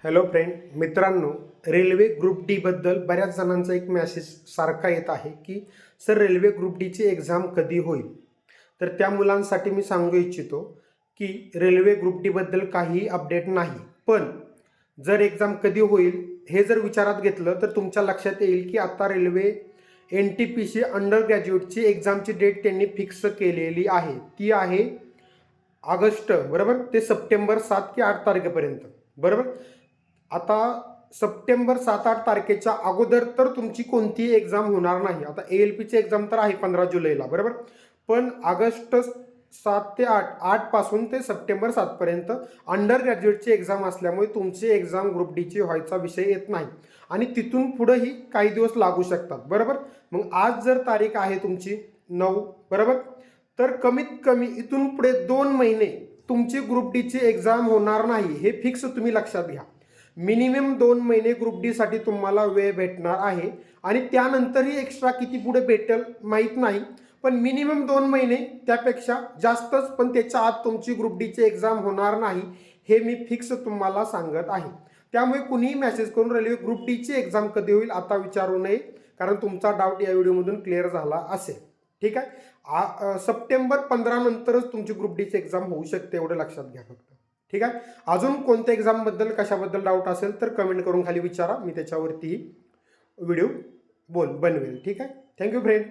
Hello friend मित्रांनो, railway group D बद्दल बऱ्याच जणांचा एक मेसेज सारखा येत आहे की सर रेल्वे ग्रुप डीची एक्झाम कधी होईल. तर त्या मुलांसाठी मी सांगू इच्छितो की रेल्वे ग्रुप डी बद्दल काहीही अपडेट नाही. पण जर एक्झाम कधी होईल हे जर विचारात घेतलं तर तुमच्या लक्षात येईल की आता रेल्वे NTPC अंडर ग्रॅज्युएटची एक्झामची डेट त्यांनी फिक्स केलेली आहे. ती आहे ऑगस्ट बरोबर ते सप्टेंबर 7 की 8 तारखेपर्यंत बरोबर. आता सप्टेंबर 7-8 तारखेच्या अगोदर तर तुमची कोणतीही एक्झाम होणार नाही. आता ALPची एक्झाम तर आहे 15 जुलैला बरोबर, पण ऑगस्ट 7 ते 8 पासून ते सप्टेंबर 7 पर्यंत अंडर ग्रॅज्युएटची एक्झाम असल्यामुळे तुमची एक्झाम ग्रुप डीची व्हायचा विषय येत नाही आणि तिथून पुढेही काही दिवस लागू शकतात बरोबर. मग आज जर तारीख आहे तुमची 9 बरोबर, तर कमीत कमी इथून पुढे 2 महिने तुमची ग्रुप डीची एक्झाम होणार नाही हे फिक्स तुम्ही लक्षात घ्या. मिनिमम 2 महिने ग्रुप डी साठी तुम्हाला वेळ भेटणार आहे आणि त्यानंतरही एक्स्ट्रा किती पुढे भेटेल माहीत नाही, पण मिनिमम 2 महिने त्यापेक्षा जास्तच, पण त्याच्या आत तुमची ग्रुप डीची एक्झाम होणार नाही हे मी फिक्स तुम्हाला सांगत आहे. त्यामुळे कुणीही मेसेज करून रेल्वे ग्रुप डीची एक्झाम कधी होईल आता विचारू नये, कारण तुमचा डाऊट या व्हिडिओमधून क्लिअर झाला असेल. ठीक आहे, सप्टेंबर 15 नंतरच तुमची ग्रुप डीची एक्झाम होऊ शकते, एवढं लक्षात घ्या फक्त. ठीक आहे, अजून कोणत्या एक्झामबद्दल कशाबद्दल डाऊट असेल तर कमेंट करून खाली विचारा, मी त्याच्यावरती व्हिडिओ बनवेल. ठीक आहे, थँक्यू फ्रेंड.